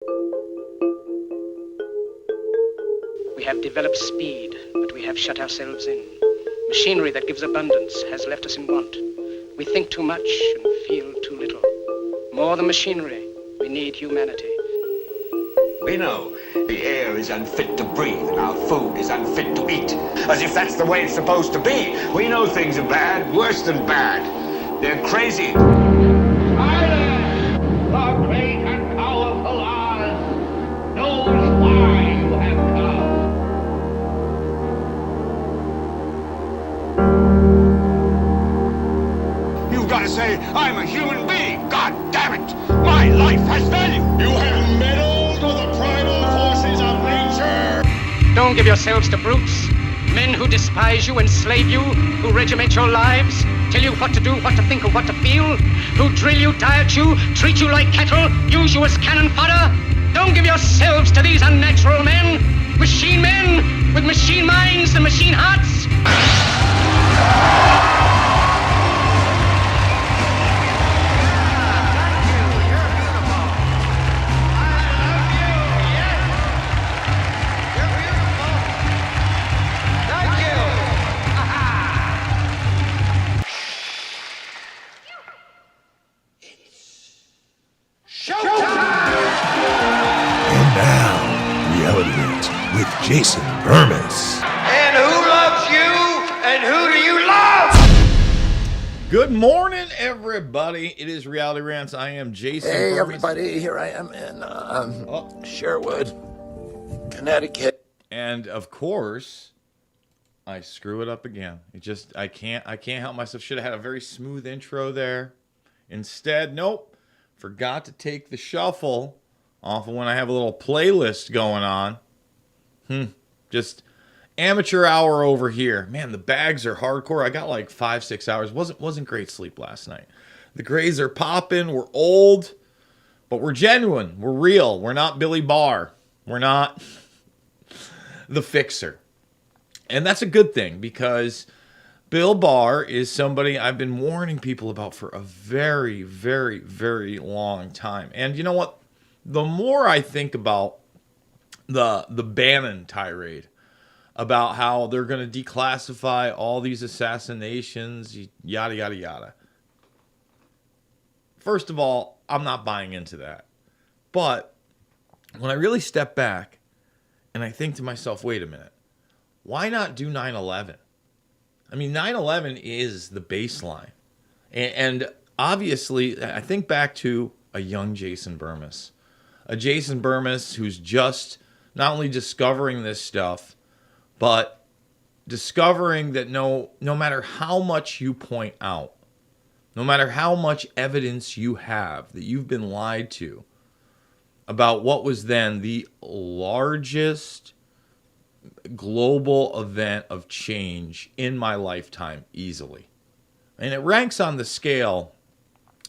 We have developed speed, but we have shut ourselves in. Machinery that gives abundance has left us in want. We think too much and feel too little. More than machinery, we need humanity. We know the air is unfit to breathe and our food is unfit to eat. As if that's the way it's supposed to be. We know things are bad, worse than bad. They're crazy. Silence! The great and powerful Oz knows why you have come. You've got to say, I'm a human being. God damn it. My life has value. You have meddled with the primal forces of nature. Don't give yourselves to brutes, men who despise you, enslave you, who regiment your lives, tell you what to do, what to think, or what to feel, who drill you, diet you, treat you like cattle, use you as cannon fodder. Don't give yourselves to these unnatural men with machine minds and machine hearts. And now, Reality Hits with Jason Bermas. And who loves you? And who do you love? Good morning, everybody. It is Reality Rants. I am Jason. Hey, Bermas. everybody. Here I am in Sherwood, Connecticut. And of course, I screw it up again. I can't help myself. Should have had a very smooth intro there. Instead, nope. Forgot to take the shuffle off of when I have a little playlist going on. Just amateur hour over here. Man, the bags are hardcore. I got like 5-6 hours. Wasn't great sleep last night. The grays are popping. We're old, but we're genuine. We're real. We're not Billy Barr. We're not the fixer. And that's a good thing because Bill Barr is somebody I've been warning people about for a very, very, very long time. And you know what? The more I think about the Bannon tirade, about how they're going to declassify all these assassinations, yada, yada, yada. First of all, I'm not buying into that. But when I really step back and I think to myself, wait a minute, why not do 9/11? I mean, 9/11 is the baseline. And obviously, I think back to a young Jason Bermas. A Jason Bermas who's just not only discovering this stuff, but discovering that no matter how much you point out, no matter how much evidence you have that you've been lied to about what was then the largest global event of change in my lifetime easily. And it ranks on the scale,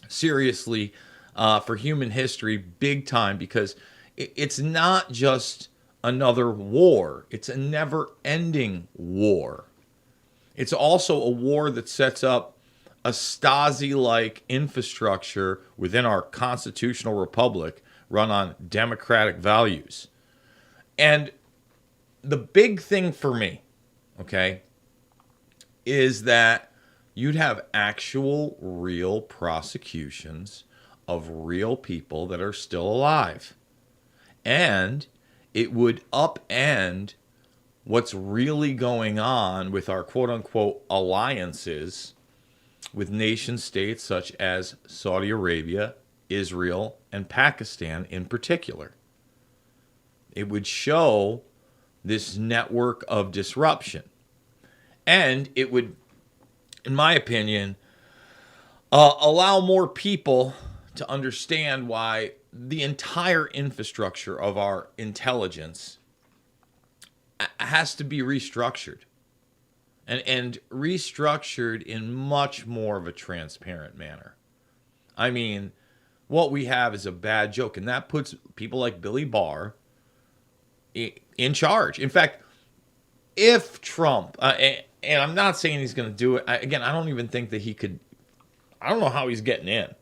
seriously, for human history, big time, because it's not just another war. It's a never-ending war. It's also a war that sets up a Stasi-like infrastructure within our constitutional republic run on democratic values. And the big thing for me, okay, is that you'd have actual real prosecutions of real people that are still alive. And it would upend what's really going on with our quote-unquote alliances with nation states such as Saudi Arabia, Israel, and Pakistan in particular. It would show this network of disruption. And it would, in my opinion, allow more people to understand why the entire infrastructure of our intelligence has to be restructured. And restructured in much more of a transparent manner. I mean, what we have is a bad joke, and that puts people like Billy Barr in charge. In fact, if Trump, and I'm not saying he's going to do it, I don't even think that he could. I don't know how he's getting in.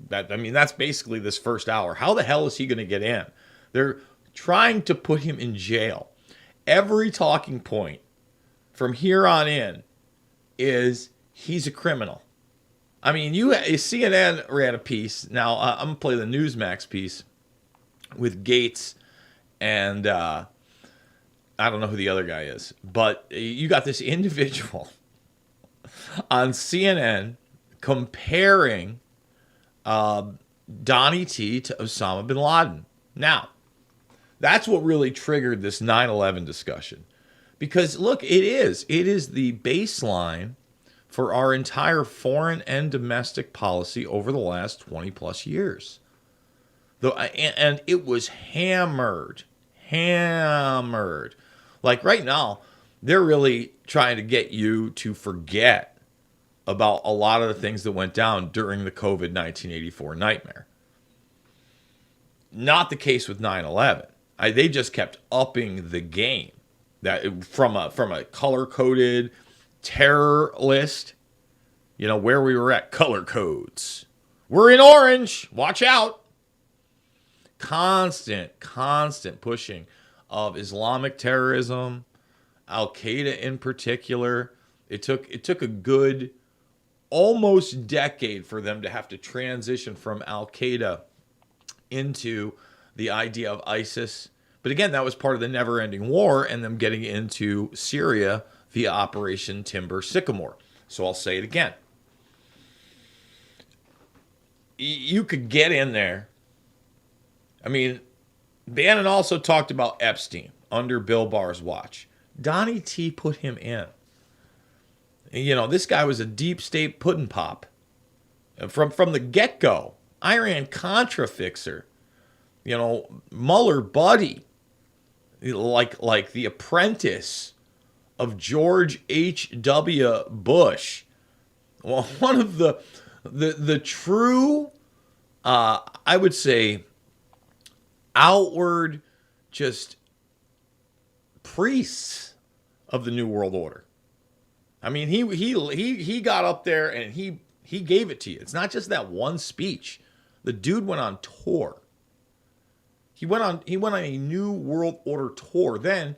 That's basically this first hour. How the hell is he going to get in? They're trying to put him in jail. Every talking point from here on in is he's a criminal. I mean, CNN ran a piece. Now, I'm going to play the Newsmax piece with Gates and I don't know who the other guy is. But you got this individual on CNN comparing Donnie T to Osama bin Laden. Now, that's what really triggered this 9/11 discussion. Because, look, it is the baseline for our entire foreign and domestic policy over the last 20 plus years. And it was hammered. Like right now, they're really trying to get you to forget about a lot of the things that went down during the COVID 1984 nightmare. Not the case with 9/11. They just kept upping the game. That from a color-coded terror list, where we were at, color codes. We're in orange. Watch out. Constant pushing of Islamic terrorism, Al-Qaeda in particular. It took a good almost decade for them to have to transition from Al-Qaeda into the idea of ISIS. But again, that was part of the never-ending war and them getting into Syria via Operation Timber Sycamore. So I'll say it again. You could get in there. I mean, Bannon also talked about Epstein under Bill Barr's watch. Donnie T put him in. This guy was a deep state pudding pop. From the get-go. Iran-Contra fixer. Mueller buddy. Like the apprentice of George H.W. Bush. Well, one of the true, I would say, outward just priests of the New World Order. I mean, he got up there and he gave it to you. It's not just that one speech. The dude went on tour. He went on a New World Order tour. Then,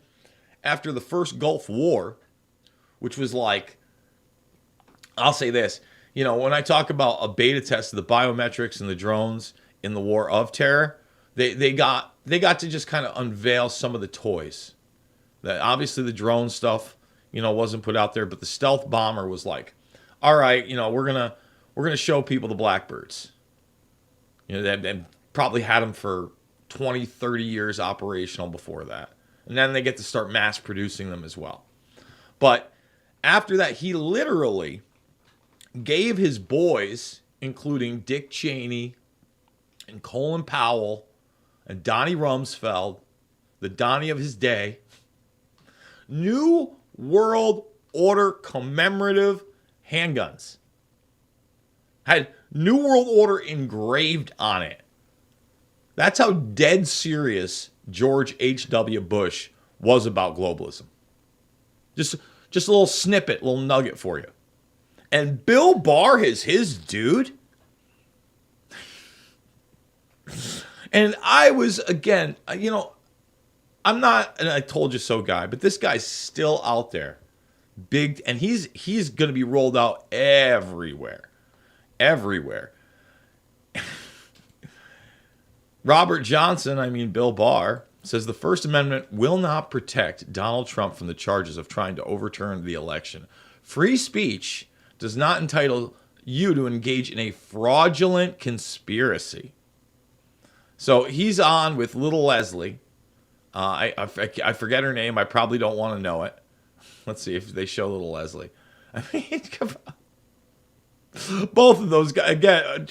after the first Gulf War, which was like, I'll say this, when I talk about a beta test of the biometrics and the drones in the war of terror, they got to just kind of unveil some of the toys. That obviously the drone stuff, wasn't put out there, but the stealth bomber was like, all right, we're gonna show people the Blackbirds. They probably had them for 20, 30 years operational before that. And then they get to start mass producing them as well. But after that, he literally gave his boys, including Dick Cheney and Colin Powell and Donnie Rumsfeld, the Donnie of his day, New World Order commemorative handguns. Had New World Order engraved on it. That's how dead serious George H.W. Bush was about globalism. Just a little snippet, little nugget for you. And Bill Barr is his dude. And I was, again, I'm not an I told you so guy, but this guy's still out there. Big, and he's going to be rolled out everywhere. Everywhere. Robert Johnson, Bill Barr, says the First Amendment will not protect Donald Trump from the charges of trying to overturn the election. Free speech does not entitle you to engage in a fraudulent conspiracy. So he's on with little Leslie. I forget her name. I probably don't want to know it. Let's see if they show little Leslie. Come on. Both of those guys, again,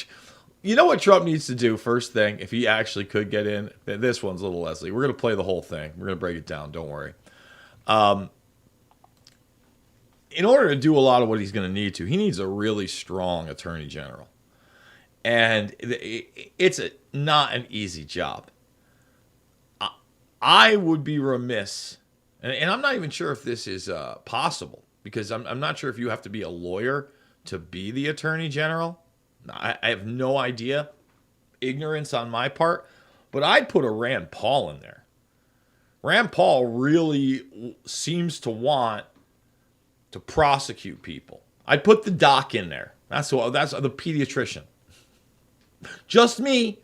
you know what Trump needs to do first thing, if he actually could get in? This one's little Leslie. We're going to play the whole thing. We're going to break it down. Don't worry. In order to do a lot of what he's going to need to, he needs a really strong attorney general. And it's not an easy job. I would be remiss, and I'm not even sure if this is possible, because I'm not sure if you have to be a lawyer to be the attorney general. I have no idea. Ignorance on my part. But I'd put a Rand Paul in there. Rand Paul really seems to want to prosecute people. I'd put the doc in there. That's the pediatrician. Just me.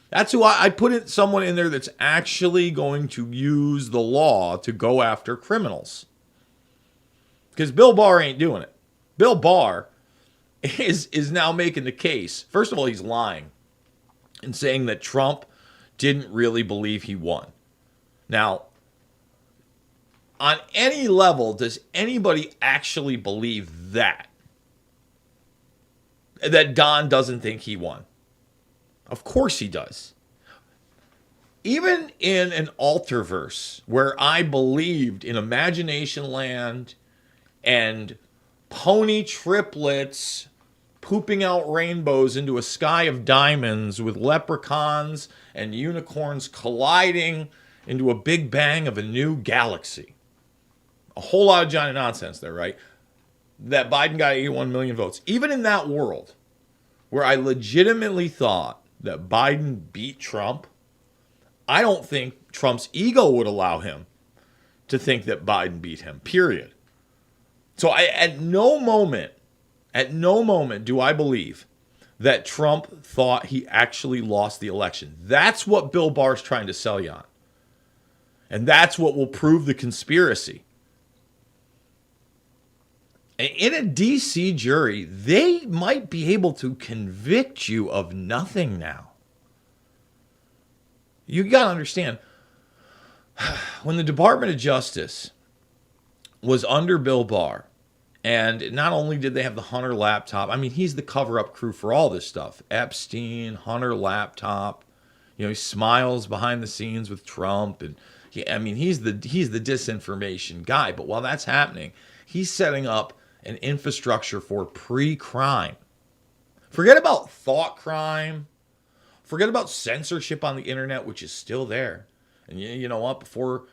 That's who I'd put someone in there that's actually going to use the law to go after criminals. Because Bill Barr ain't doing it. Bill Barr is now making the case. First of all, he's lying and saying that Trump didn't really believe he won. Now, on any level, does anybody actually believe that? That Don doesn't think he won? Of course he does. Even in an alterverse where I believed in Imagination Land and pony triplets pooping out rainbows into a sky of diamonds with leprechauns and unicorns colliding into a big bang of a new galaxy. A whole lot of Johnny nonsense there, right? That Biden got 81 million votes. Even in that world where I legitimately thought that Biden beat Trump, I don't think Trump's ego would allow him to think that Biden beat him, period. So at no moment do I believe that Trump thought he actually lost the election. That's what Bill Barr's trying to sell you on. And that's what will prove the conspiracy. In a D.C. jury, they might be able to convict you of nothing now. You got to understand, when the Department of Justice was under Bill Barr, and not only did they have the Hunter laptop, I mean, he's the cover-up crew for all this stuff. Epstein, Hunter laptop, he smiles behind the scenes with Trump, and he's the disinformation guy. But while that's happening, he's setting up an infrastructure for pre-crime. Forget about thought crime. Forget about censorship on the internet, which is still there. And you know what? Before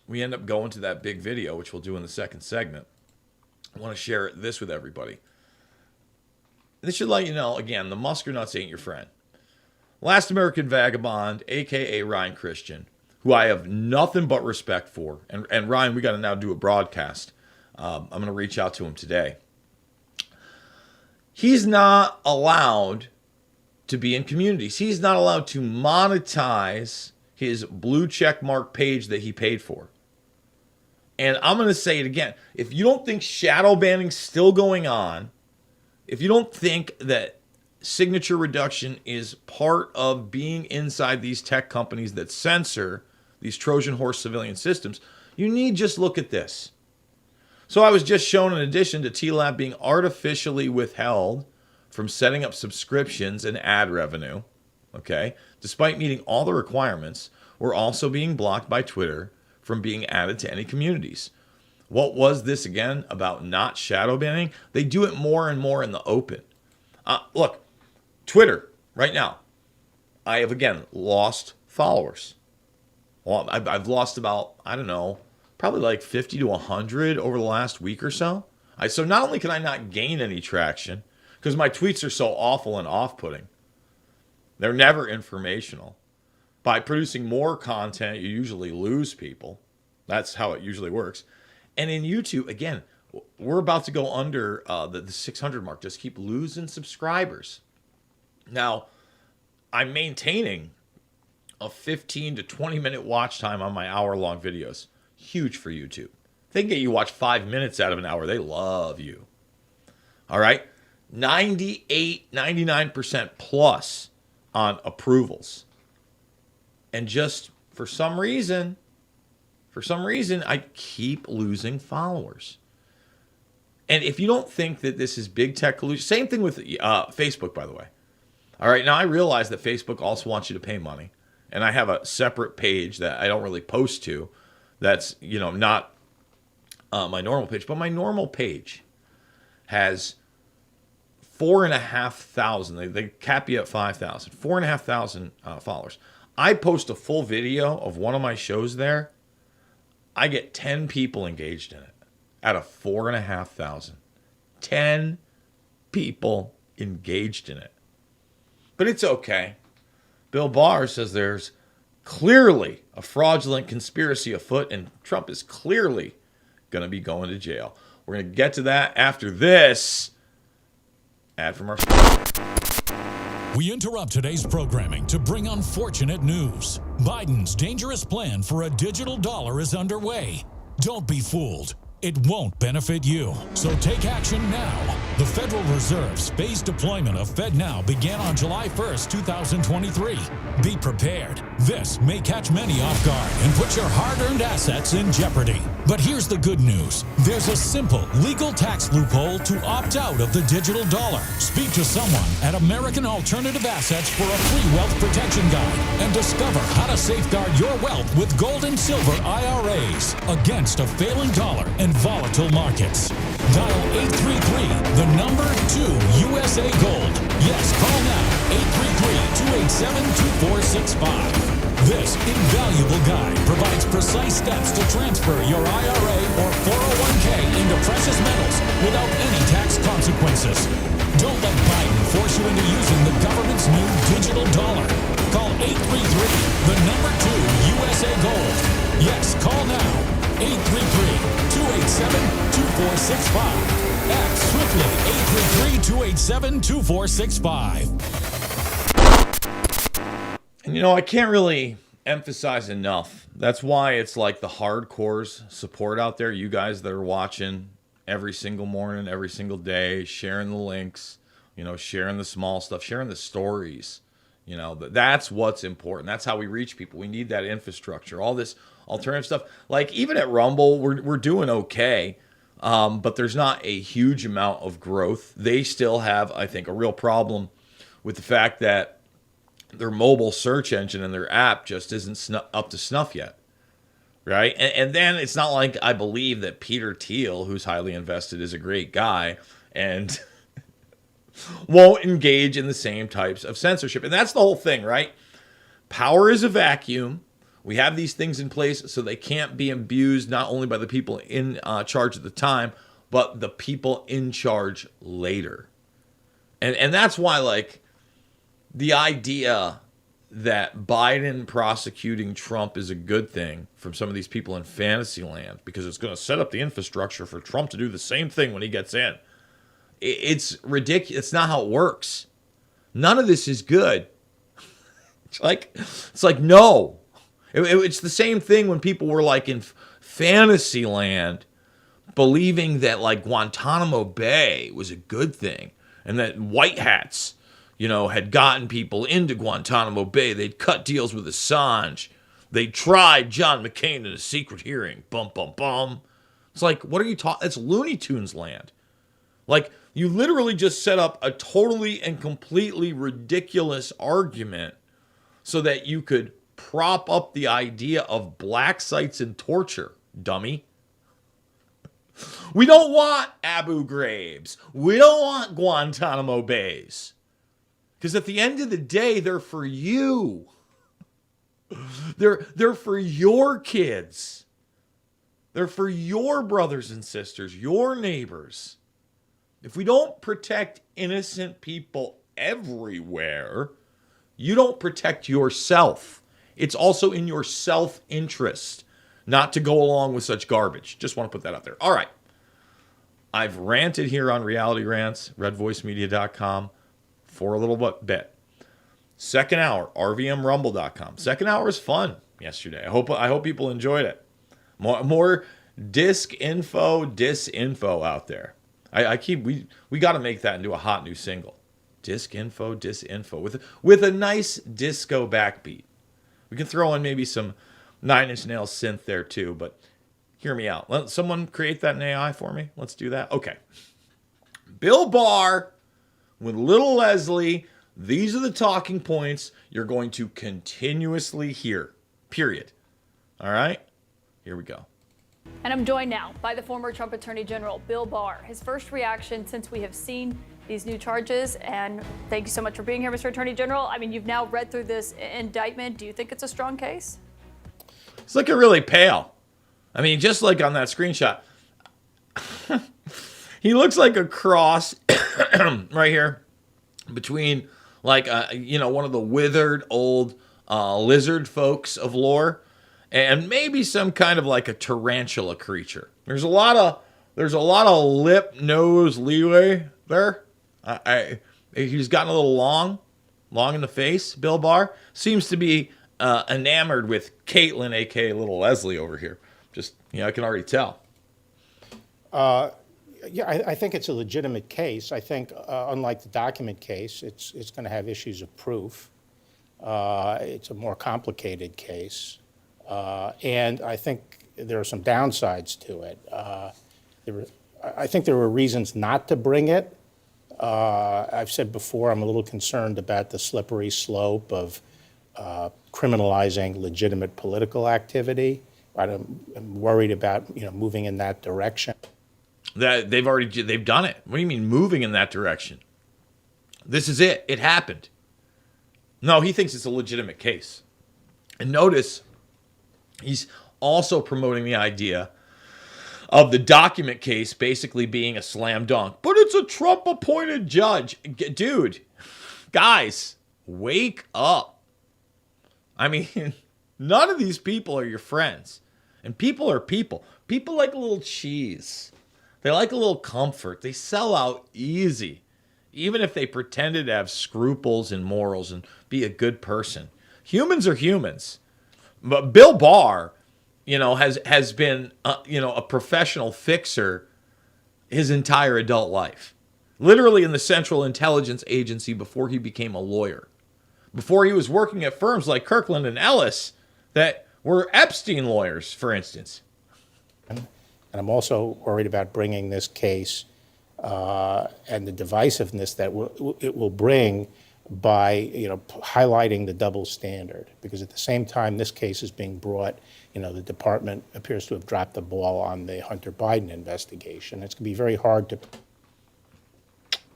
we end up going to that big video, which we'll do in the second segment, I want to share this with everybody. This should let you know, again, the Muskernuts ain't your friend. Last American Vagabond, a.k.a. Ryan Christian, who I have nothing but respect for. And Ryan, we got to now do a broadcast. I'm going to reach out to him today. He's not allowed to be in communities. He's not allowed to monetize his blue check mark page that he paid for. And I'm going to say it again. If you don't think shadow banning's still going on, if you don't think that signature reduction is part of being inside these tech companies that censor these Trojan horse civilian systems, you need just look at this. So I was just shown, in addition to TLAB being artificially withheld from setting up subscriptions and ad revenue, okay, despite meeting all the requirements, we're also being blocked by Twitter from being added to any communities. What was this again about not shadow banning? They do it more and more in the open. Look, Twitter, right now, I have again lost followers. Well, I've lost about, I don't know, probably like 50 to 100 over the last week or so. So not only can I not gain any traction, because my tweets are so awful and off-putting, they're never informational. By producing more content, you usually lose people. That's how it usually works. And in YouTube, again, we're about to go under the 600 mark. Just keep losing subscribers. Now, I'm maintaining a 15 to 20 minute watch time on my hour-long videos. Huge for YouTube. They can get you to watch 5 minutes out of an hour. They love you. All right? 98, 99% plus on approvals. And just for some reason, I keep losing followers. And if you don't think that this is big tech collusion, same thing with Facebook, by the way. All right, now I realize that Facebook also wants you to pay money. And I have a separate page that I don't really post to that's, not my normal page. But my normal page has 4,500. They cap you at 5,000. 4,500 followers. I post a full video of one of my shows there. I get 10 people engaged in it out of 4,500. 10 people engaged in it. But it's okay. Bill Barr says there's clearly a fraudulent conspiracy afoot, and Trump is clearly going to be going to jail. We're going to get to that after this ad from our sponsor. We interrupt today's programming to bring unfortunate news. Biden's dangerous plan for a digital dollar is underway. Don't be fooled. It won't benefit you. So take action now. The Federal Reserve's phased deployment of FedNow began on July 1st, 2023. Be prepared. This may catch many off guard and put your hard-earned assets in jeopardy. But here's the good news. There's a simple legal tax loophole to opt out of the digital dollar. Speak to someone at American Alternative Assets for a free wealth protection guide and discover how to safeguard your wealth with gold and silver IRAs against a failing dollar and volatile markets. Dial 833, the number 2 USA Gold. Yes, call now, 833-287-2465. This invaluable guide provides precise steps to transfer your IRA or 401k into precious metals without any tax consequences. Don't let Biden force you into using the government's new digital dollar. Call 833, the number 2 USA Gold. Yes, call now. 833-287-2465. Act swiftly. 833-287-2465. And you know, I can't really emphasize enough. That's why it's like the hardcores support out there. You guys that are watching every single morning, every single day, sharing the links, you know, sharing the small stuff, sharing the stories. You know, that's what's important. That's how we reach people. We need that infrastructure. All this alternative stuff. Like even at Rumble, we're doing okay, but there's not a huge amount of growth. They still have, I think, a real problem with the fact that their mobile search engine and their app just isn't up to snuff yet, right? And then it's not like I believe that Peter Thiel, who's highly invested, is a great guy and won't engage in the same types of censorship. And that's the whole thing, right? Power is a vacuum. We have these things in place so they can't be abused not only by the people in charge at the time, but the people in charge later. And that's why, like, the idea that Biden prosecuting Trump is a good thing from some of these people in fantasy land because it's going to set up the infrastructure for Trump to do the same thing when he gets in. It's ridiculous. It's not how it works. None of this is good. It's like no. It's the same thing when people were like in fantasy land believing that like Guantanamo Bay was a good thing and that white hats, you know, had gotten people into Guantanamo Bay. They'd cut deals with Assange. They tried John McCain in a secret hearing. Bum, bum, bum. It's like, what are you talking? It's Looney Tunes land. Like, you literally just set up a totally and completely ridiculous argument so that you could prop up the idea of black sites and torture, dummy. We don't want Abu Ghraibs. We don't want Guantanamo Bays. Because at the end of the day, they're for you. They're for your kids. They're for your brothers and sisters, your neighbors. If we don't protect innocent people everywhere, you don't protect yourself. It's also in your self-interest not to go along with such garbage. Just want to put that out there. All right. I've ranted here on Reality Rants, redvoicemedia.com, for a little bit. Second hour, rvmrumble.com. Second hour is fun yesterday. I hope people enjoyed it. More disinfo out there. We got to make that into a hot new single. Disinfo with a nice disco backbeat. We can throw in maybe some Nine Inch Nails synth there too, but hear me out. Let someone create that in AI for me. Let's do that. Okay. Bill Barr with little Leslie. These are the talking points you're going to continuously hear. Period. All right? Here we go. And I'm joined now by the former Trump Attorney General, Bill Barr. His first reaction since we have seen these new charges. And thank you so much for being here, Mr. Attorney General. I mean, you've now read through this indictment. Do you think it's a strong case? It's looking really pale. I mean, just like on that screenshot. He looks like a cross right here between like one of the withered old lizard folks of lore, and maybe some kind of like a tarantula creature. There's a lot of lip nose leeway there. He's gotten a little long in the face. Bill Barr seems to be enamored with Caitlin, aka Little Leslie, over here. Just I can already tell. Yeah, I think it's a legitimate case. I think, unlike the document case, it's going to have issues of proof. It's a more complicated case, and I think there are some downsides to it. I think there were reasons not to bring it. I've said before, I'm a little concerned about the slippery slope of criminalizing legitimate political activity. I'm worried about moving in that direction. That they've done it. What do you mean moving in that direction? This is it. It happened. No, he thinks it's a legitimate case. And notice he's also promoting the idea of the document case basically being a slam dunk. But it's a Trump-appointed judge. Dude, guys, wake up. I mean, none of these people are your friends. And people are people. People like a little cheese. They like a little comfort. They sell out easy, even if they pretended to have scruples and morals and be a good person. Humans are humans. But Bill Barr, has been, a professional fixer his entire adult life. Literally in the Central Intelligence Agency before he became a lawyer. Before he was working at firms like Kirkland and Ellis that were Epstein lawyers, for instance. And I'm also worried about bringing this case and the divisiveness that it will bring by highlighting the double standard. Because at the same time this case is being brought, the department appears to have dropped the ball on the Hunter Biden investigation. It's going to be very hard to.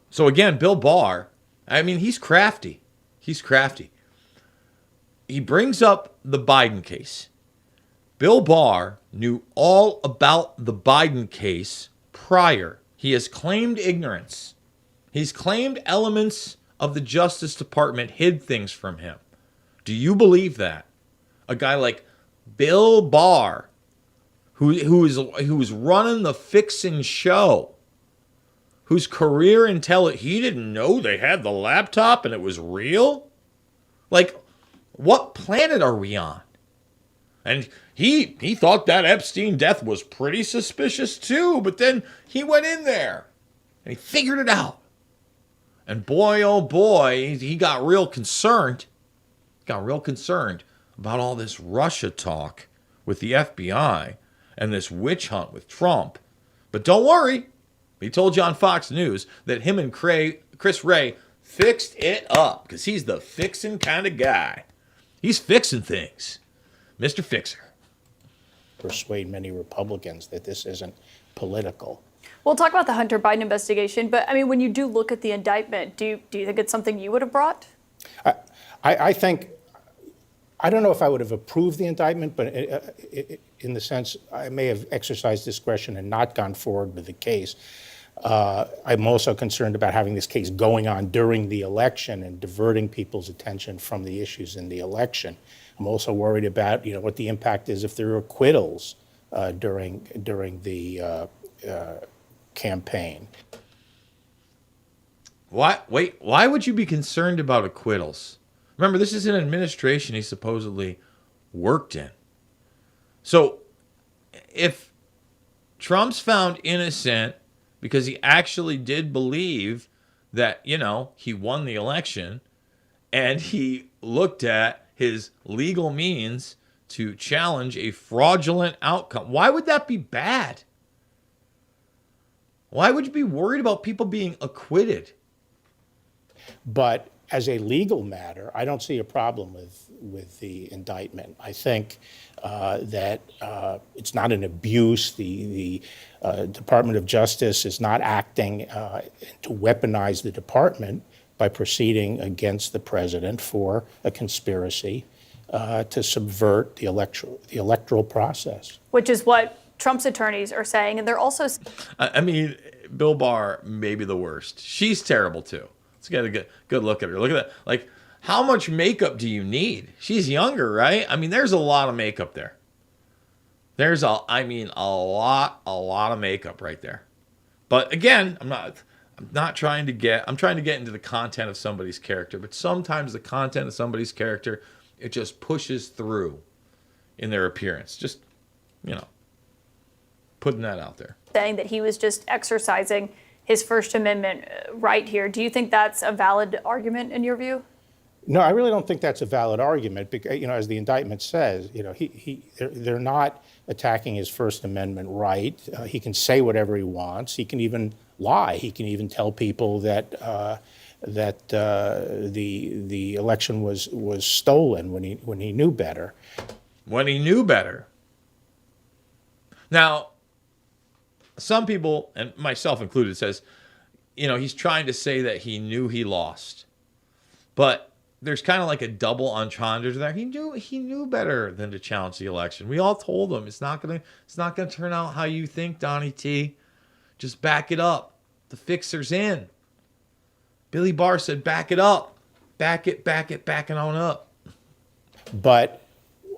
So again, Bill Barr, he's crafty. He's crafty. He brings up the Biden case. Bill Barr knew all about the Biden case prior. He has claimed ignorance. He's claimed elements of the Justice Department hid things from him. Do you believe that? A guy like Bill Barr, who is running the fixing show, whose career he didn't know they had the laptop and it was real? Like, what planet are we on? And he thought that Epstein death was pretty suspicious too, but then he went in there and he figured it out. And boy, oh boy, he got real concerned. Got real concerned about all this Russia talk with the FBI and this witch hunt with Trump. But don't worry, he told you on Fox News that him and Chris Wray fixed it up because he's the fixing kind of guy. He's fixing things. Mr. Fixer. Persuade many Republicans that this isn't political. We'll talk about the Hunter Biden investigation, but when you do look at the indictment, do you think it's something you would have brought? I think, I don't know if I would have approved the indictment, but in the sense I may have exercised discretion and not gone forward with the case. I'm also concerned about having this case going on during the election and diverting people's attention from the issues in the election. I'm also worried about what the impact is if there are acquittals during the campaign. Why would you be concerned about acquittals? Remember, this is an administration he supposedly worked in. So if Trump's found innocent because he actually did believe that, he won the election and he looked at his legal means to challenge a fraudulent outcome, why would that be bad? Why would you be worried about people being acquitted? But as a legal matter, I don't see a problem with the indictment. I think that it's not an abuse. The Department of Justice is not acting to weaponize the department by proceeding against the president for a conspiracy to subvert the electoral process. Which is what Trump's attorneys are saying, and they're also. Bill Barr may be the worst. She's terrible too. Let's get a good look at her. Look at that. Like, how much makeup do you need? She's younger, right? I mean, there's a lot of makeup there. There's a lot of makeup right there. But again, I'm trying to get into the content of somebody's character. But sometimes the content of somebody's character, it just pushes through in their appearance. Just, putting that out there. Saying that he was just exercising his First Amendment right here. Do you think that's a valid argument in your view? No, I really don't think that's a valid argument because, as the indictment says, they're not attacking his First Amendment right. He can say whatever he wants. He can even lie. He can even tell people that the election was stolen when he knew better. When he knew better. Now, some people, and myself included, says, he's trying to say that he knew he lost, but there's kind of like a double entendre there. He knew better than to challenge the election. We all told him it's not gonna turn out how you think, Donnie T. Just back it up. The fixer's in. Billy Barr said, back it up. Back it on up. But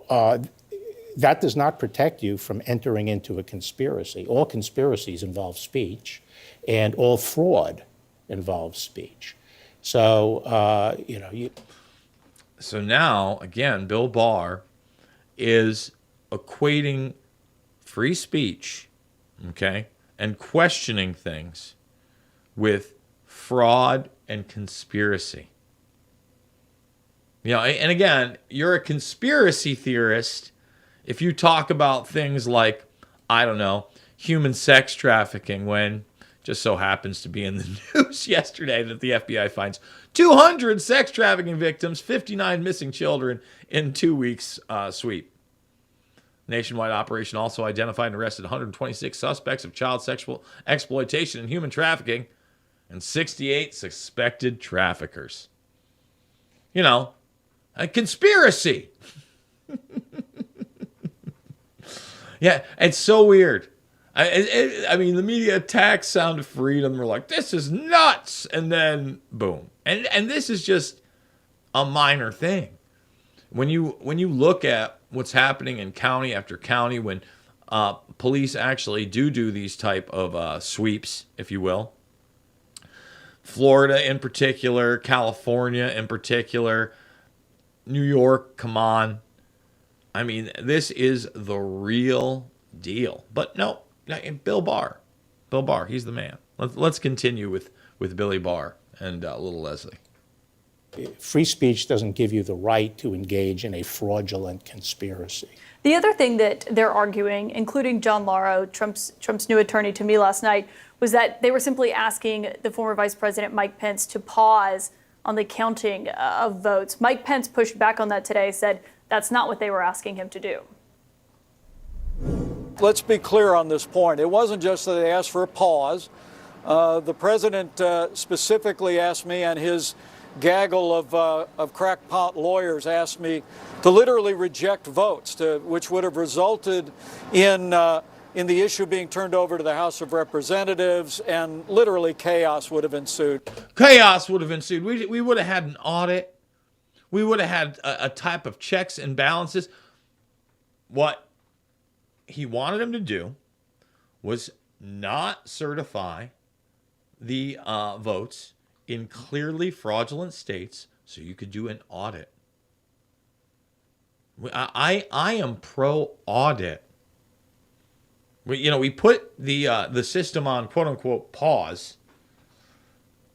that does not protect you from entering into a conspiracy. All conspiracies involve speech, and all fraud involves speech. So, So now, again, Bill Barr is equating free speech, okay, and questioning things with fraud and conspiracy. And again, you're a conspiracy theorist if you talk about things like, I don't know, human sex trafficking, when just so happens to be in the news yesterday that the FBI finds 200 sex trafficking victims, 59 missing children in 2 weeks sweep. Nationwide operation also identified and arrested 126 suspects of child sexual exploitation and human trafficking and 68 suspected traffickers. A conspiracy. Yeah, it's so weird. I mean, the media attacks Sound of Freedom. We're like, this is nuts. And then, boom. And this is just a minor thing. When you look at what's happening in county after county, when police actually do these type of sweeps, if you will, Florida in particular, California in particular, New York, come on. I mean, this is the real deal. But no. Bill Barr, he's the man. Let's continue with Billy Barr and little Leslie. Free speech doesn't give you the right to engage in a fraudulent conspiracy. The other thing that they're arguing, including John Lauro, Trump's new attorney, to me last night, was that they were simply asking the former Vice President Mike Pence to pause on the counting of votes. Mike Pence pushed back on that today, said that's not what they were asking him to do. Let's be clear on this point. It wasn't just that they asked for a pause. The president specifically asked me, and his gaggle of crackpot lawyers asked me to literally reject votes, which would have resulted in the issue being turned over to the House of Representatives, and literally chaos would have ensued. Chaos would have ensued. We would have had an audit. We would have had a type of checks and balances. What he wanted him to do was not certify the votes in clearly fraudulent states so you could do an audit. I am pro-audit. We put the system on quote-unquote pause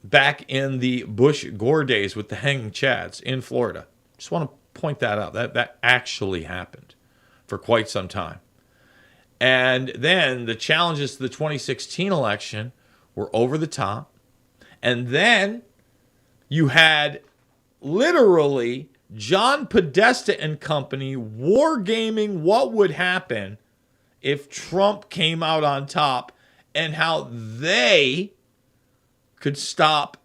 back in the Bush-Gore days with the hanging chads in Florida. Just want to point that out. That actually happened for quite some time. And then the challenges to the 2016 election were over the top. And then you had literally John Podesta and company wargaming what would happen if Trump came out on top and how they could stop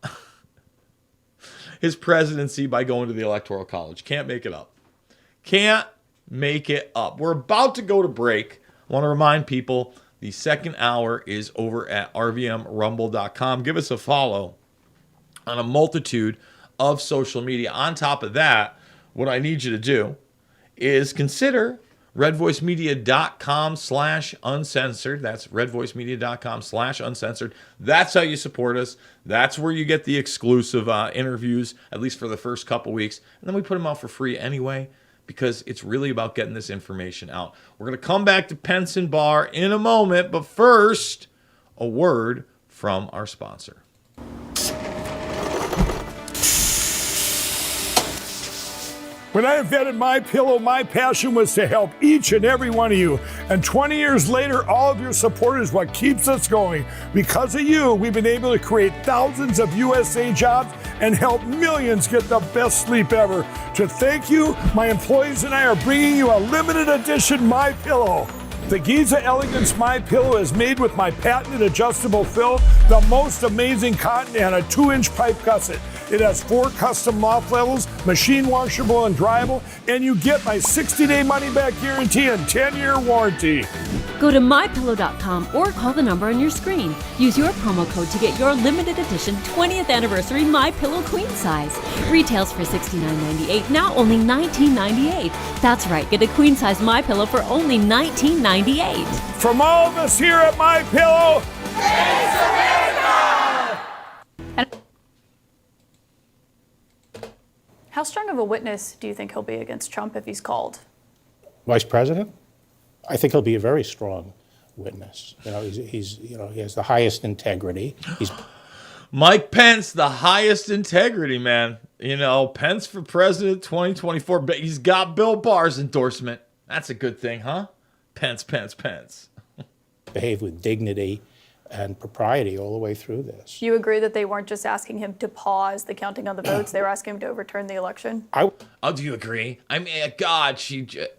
his presidency by going to the Electoral College. Can't make it up. Can't make it up. We're about to go to break. I want to remind people the second hour is over at rvmrumble.com. Give us a follow on a multitude of social media. On top of that, what I need you to do is consider redvoicemedia.com/uncensored. That's redvoicemedia.com/uncensored. That's how you support us. That's where you get the exclusive interviews, at least for the first couple weeks. And then we put them out for free anyway, because it's really about getting this information out. We're going to come back to Pence and Barr in a moment, but first, a word from our sponsor. When I invented MyPillow, my passion was to help each and every one of you. And 20 years later, all of your support is what keeps us going. Because of you, we've been able to create thousands of USA jobs and help millions get the best sleep ever. To thank you, my employees and I are bringing you a limited edition MyPillow. The Giza Elegance MyPillow is made with my patented adjustable fill, the most amazing cotton, and a 2-inch pipe gusset. It has 4 custom loft levels, machine washable and dryable, and you get my 60-day money-back guarantee and 10-year warranty. Go to mypillow.com or call the number on your screen. Use your promo code to get your limited edition 20th anniversary MyPillow queen size. Retails for $69.98, now only $19.98. That's right, get a queen size MyPillow for only $19.98. From all of us here at MyPillow, thanks America! How strong of a witness do you think he'll be against Trump if he's called? Vice President? I think he'll be a very strong witness. You know, he has the highest integrity. He's Mike Pence, the highest integrity, man. You know, Pence for president 2024, but he's got Bill Barr's endorsement. That's a good thing, huh? Pence. behaved with dignity and propriety all the way through this. You agree that they weren't just asking him to pause the counting of the votes, they were asking him to overturn the election? Oh, do you agree? I mean, God,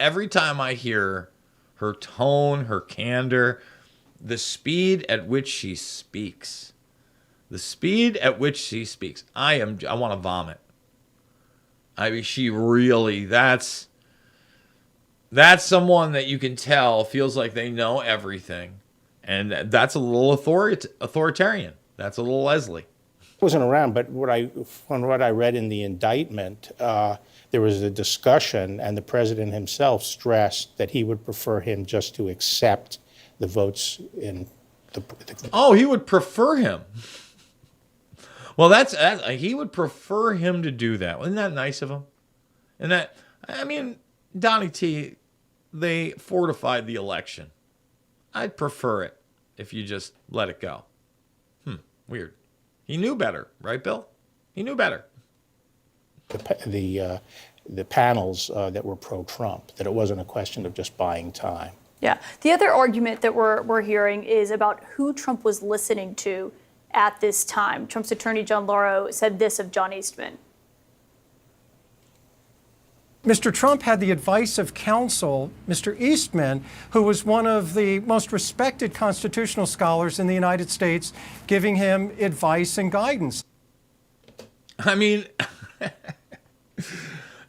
every time I hear her tone, her candor, the speed at which she speaks, I want to vomit. I mean, she really, that's someone that you can tell feels like they know everything. And that's a little authoritarian. That's a little Leslie. I wasn't around, but from what I read in the indictment, there was a discussion, and the president himself stressed that he would prefer him just to accept the votes in the Oh, he would prefer him. Well, he would prefer him to do that. Isn't that nice of him? And that, I mean, Donnie T, they fortified the election. I'd prefer it if you just let it go. Weird. He knew better, right, Bill? He knew better. The panels that were pro-Trump, that it wasn't a question of just buying time. Yeah. The other argument that we're hearing is about who Trump was listening to at this time. Trump's attorney, John Lauro, said this of John Eastman. Mr. Trump had the advice of counsel, Mr. Eastman, who was one of the most respected constitutional scholars in the United States, giving him advice and guidance. I mean,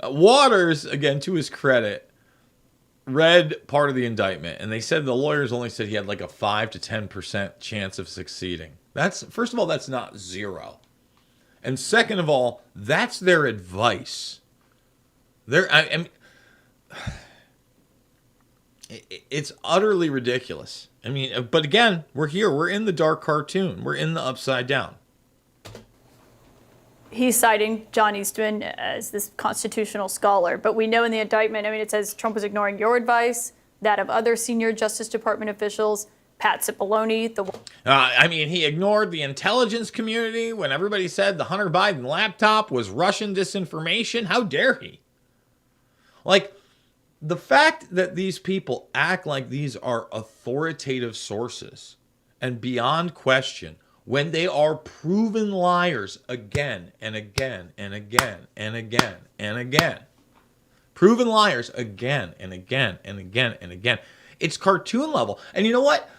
Waters, again, to his credit, read part of the indictment, and they said the lawyers only said he had like a 5 to 10% chance of succeeding. First of all, that's not zero. And second of all, that's their advice. It's utterly ridiculous. I mean, but again, we're here. We're in the dark cartoon. We're in the upside down. He's citing John Eastman as this constitutional scholar, but we know in the indictment, I mean, it says Trump was ignoring your advice, that of other senior Justice Department officials, Pat Cipollone. He ignored the intelligence community when everybody said the Hunter Biden laptop was Russian disinformation. How dare he? Like, the fact that these people act like these are authoritative sources and beyond question when they are proven liars again and again and again and again and again. Proven liars again and again and again and again. It's cartoon level. And you know what?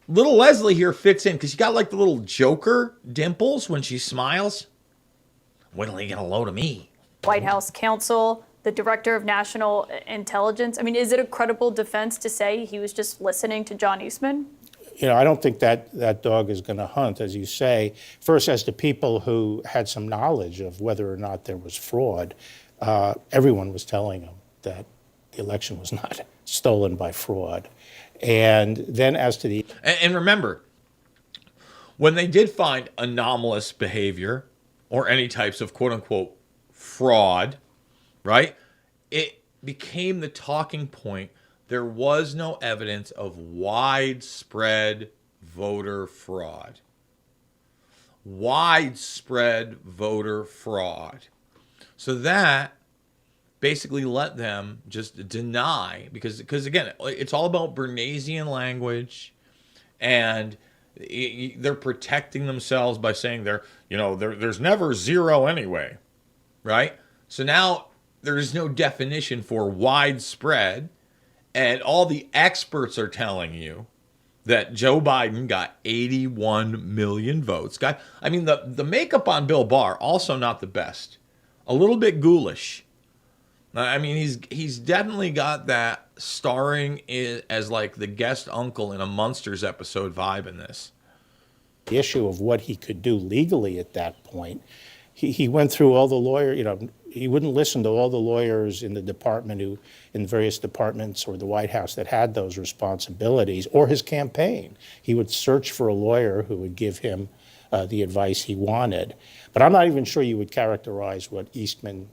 Little Leslie here fits in because you got like the little Joker dimples when she smiles. Wait till you get a load of me. White House counsel, the director of national intelligence. I mean, is it a credible defense to say he was just listening to John Eastman? I don't think that dog is going to hunt, as you say. First, as to people who had some knowledge of whether or not there was fraud, everyone was telling them that the election was not stolen by fraud. And then as to the... And remember, when they did find anomalous behavior or any types of quote-unquote fraud, right, it became the talking point. There was no evidence of widespread voter fraud. Widespread voter fraud. So that basically let them just deny, because again, it's all about Bernaysian language, and they're protecting themselves by saying there's never zero anyway, right? So now there is no definition for widespread, and all the experts are telling you that Joe Biden got 81 million votes. I mean, the makeup on Bill Barr, also not the best. A little bit ghoulish. I mean, he's definitely got that starring as like the guest uncle in a Munsters episode vibe in this. The issue of what he could do legally at that point, he went through all the lawyers, he wouldn't listen to all the lawyers in the department in various departments or the White House that had those responsibilities, or his campaign. He would search for a lawyer who would give him the advice he wanted. But I'm not even sure you would characterize what Eastman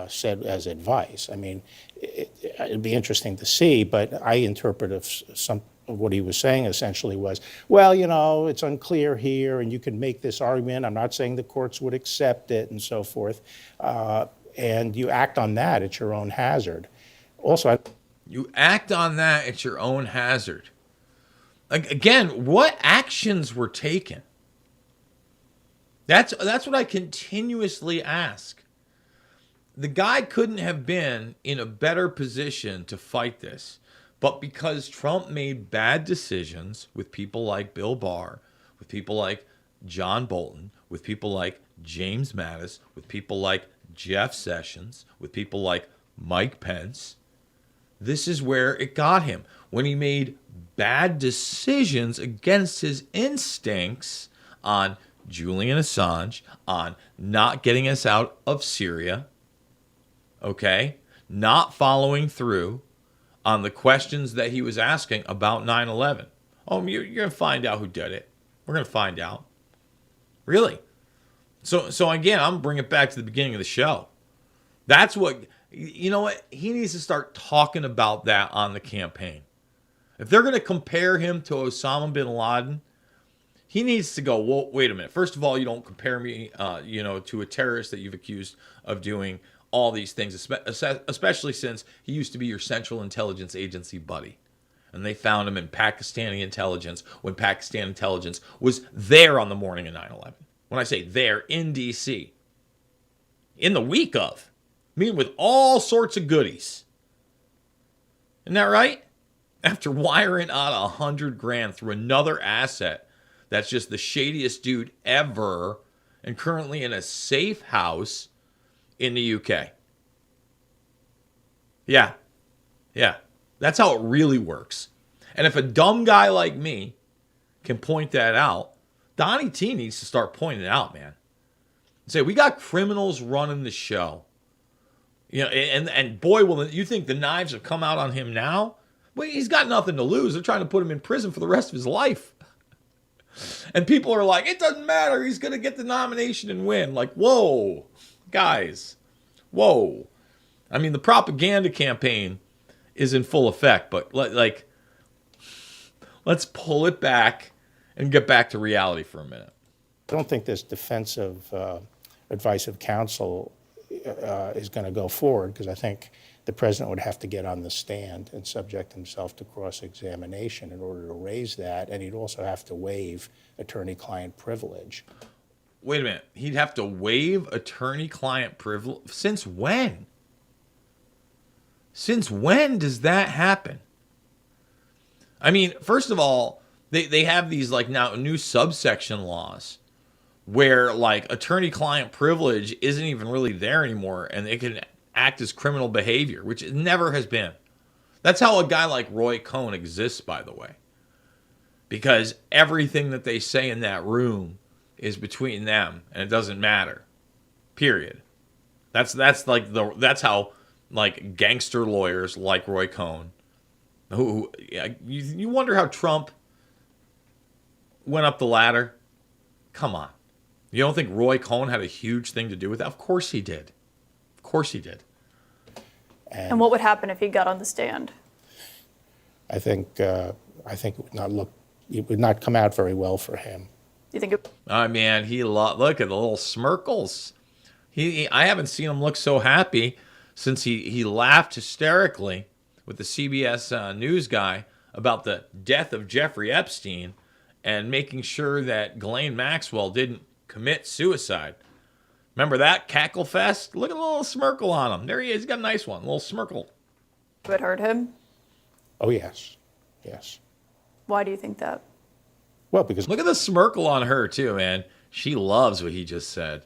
said as advice. I mean, it'd be interesting to see, but I interpret some of what he was saying essentially was, well, it's unclear here, and you can make this argument. I'm not saying the courts would accept it and so forth. And you act on that at your own hazard. Also, you act on that at your own hazard. Again, what actions were taken? That's what I continuously ask. The guy couldn't have been in a better position to fight this. But because Trump made bad decisions with people like Bill Barr, with people like John Bolton, with people like James Mattis, with people like Jeff Sessions, with people like Mike Pence, this is where it got him. When he made bad decisions against his instincts on Julian Assange, on not getting us out of Syria, okay, not following through on the questions that he was asking about 9/11. Oh, you're going to find out who did it. We're going to find out. Really? So again, I'm bringing it back to the beginning of the show. That's what, you know what? He needs to start talking about that on the campaign. If they're going to compare him to Osama bin Laden, he needs to go, well, wait a minute. First of all, you don't compare me, to a terrorist that you've accused of doing all these things, especially since he used to be your Central Intelligence Agency buddy. And they found him in Pakistani intelligence when Pakistan intelligence was there on the morning of 9/11. When I say there, in D.C. In the week of. Meeting with all sorts of goodies. Isn't that right? After wiring out $100,000 through another asset that's just the shadiest dude ever, and currently in a safe house in the UK. Yeah. That's how it really works. And if a dumb guy like me can point that out, Donnie T needs to start pointing it out, man. Say, we got criminals running the show. And boy, will you think the knives have come out on him now? Well, he's got nothing to lose. They're trying to put him in prison for the rest of his life. And people are like, it doesn't matter. He's going to get the nomination and win. Like, whoa, guys. Whoa. I mean, the propaganda campaign is in full effect, but let's pull it back and get back to reality for a minute. I don't think this defensive advice of counsel is going to go forward, because I think the president would have to get on the stand and subject himself to cross-examination in order to raise that, and he'd also have to waive attorney-client privilege. Wait a minute. He'd have to waive attorney-client privilege? Since when? Since when does that happen? I mean, first of all, they have these now new subsection laws where attorney-client privilege isn't even really there anymore, and it can act as criminal behavior, which it never has been. That's how a guy like Roy Cohn exists, by the way. because everything that they say in that room is between them, and it doesn't matter. Period. That's how like gangster lawyers like Roy Cohn, who you wonder how Trump went up the ladder. Come on, you don't think Roy Cohn had a huge thing to do with that? Of course he did. Of course he did. And what would happen if he got on the stand? I think it would not come out very well for him. You think it? Oh man, look at the little smirkles. I haven't seen him look so happy since he laughed hysterically with the CBS News guy about the death of Jeffrey Epstein and making sure that Ghislaine Maxwell didn't commit suicide. Remember that cackle fest? Look at the little smirkle on him. There he is. He's got a nice one, a little smirkle. Would hurt him? Oh yes, yes. Why do you think that? Well, because look at the smirkle on her too, man. She loves what he just said.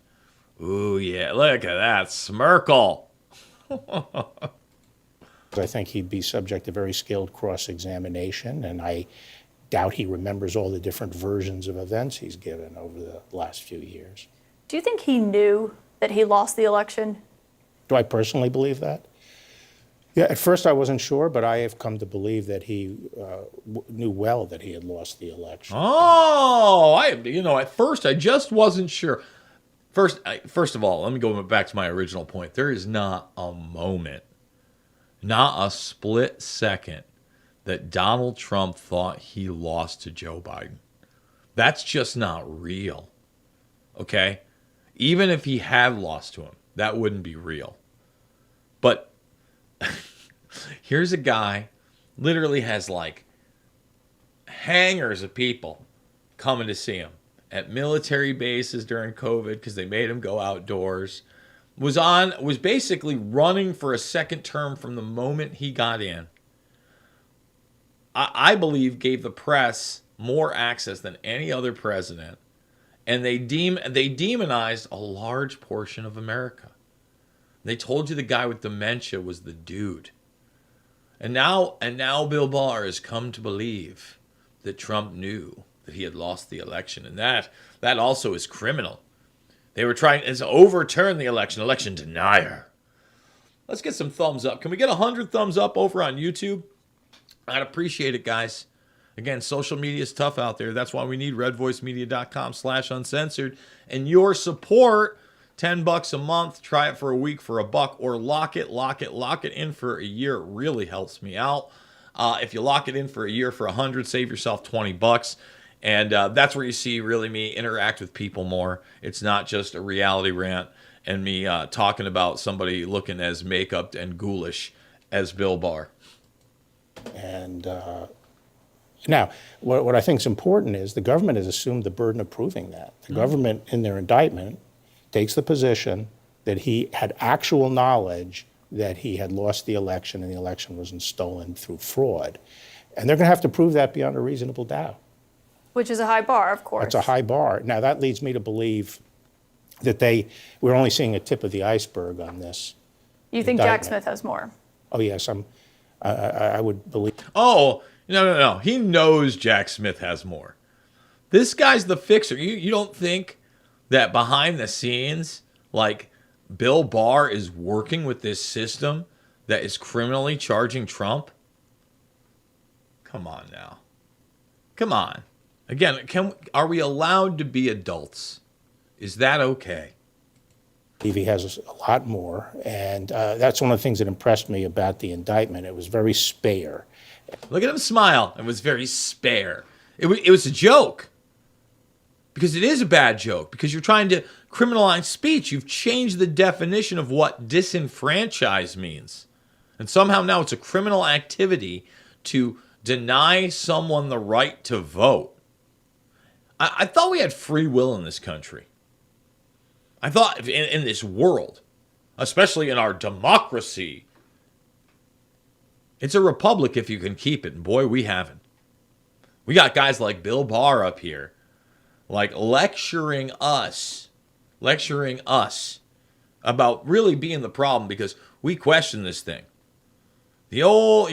Ooh yeah, look at that smirkle. I think he'd be subject to very skilled cross-examination, and I doubt he remembers all the different versions of events he's given over the last few years. Do you think he knew that he lost the election? Do I personally believe that? Yeah, at first I wasn't sure, but I have come to believe that he knew well that he had lost the election. Oh, at first I just wasn't sure. First of all, let me go back to my original point. There is not a moment, not a split second, that Donald Trump thought he lost to Joe Biden. That's just not real. Okay? Even if he had lost to him, that wouldn't be real. But here's a guy literally has like hangers of people coming to see him at military bases during COVID because they made him go outdoors. Was basically running for a second term from the moment he got in. I believe gave the press more access than any other president, and they demonized a large portion of America. They told you the guy with dementia was the dude. And now Bill Barr has come to believe that Trump knew that he had lost the election, and that also is criminal. They were trying to overturn the election denier. Let's get some thumbs up. Can we get 100 thumbs up over on YouTube? I'd appreciate it, guys. Again, social media is tough out there. That's why we need redvoicemedia.com/uncensored. And your support, $10 a month. Try it for a week for $1, or lock it in for a year. It really helps me out. If you lock it in for a year for 100, save yourself $20. And that's where you see really me interact with people more. It's not just a reality rant and me talking about somebody looking as makeup and ghoulish as Bill Barr. And now, what I think is important is the government has assumed the burden of proving that. The government, in their indictment, takes the position that he had actual knowledge that he had lost the election and the election wasn't stolen through fraud. And they're going to have to prove that beyond a reasonable doubt. Which is a high bar, of course. That's a high bar. Now, that leads me to believe that we're only seeing a tip of the iceberg on this. You think Jack Smith has more? Oh, yes. I would believe. Oh, no. He knows Jack Smith has more. This guy's the fixer. You don't think that behind the scenes, like, Bill Barr is working with this system that is criminally charging Trump? Come on now. Come on. Again, are we allowed to be adults? Is that okay? He has a lot more, and that's one of the things that impressed me about the indictment. It was very spare. Look at him smile. It was very spare. It was a joke. Because it is a bad joke. Because you're trying to criminalize speech. You've changed the definition of what disenfranchise means. And somehow now it's a criminal activity to deny someone the right to vote. I thought we had free will in this country. I thought in this world, especially in our democracy, it's a republic if you can keep it. And boy, we haven't. We got guys like Bill Barr up here, like lecturing us about really being the problem because we question this thing. The old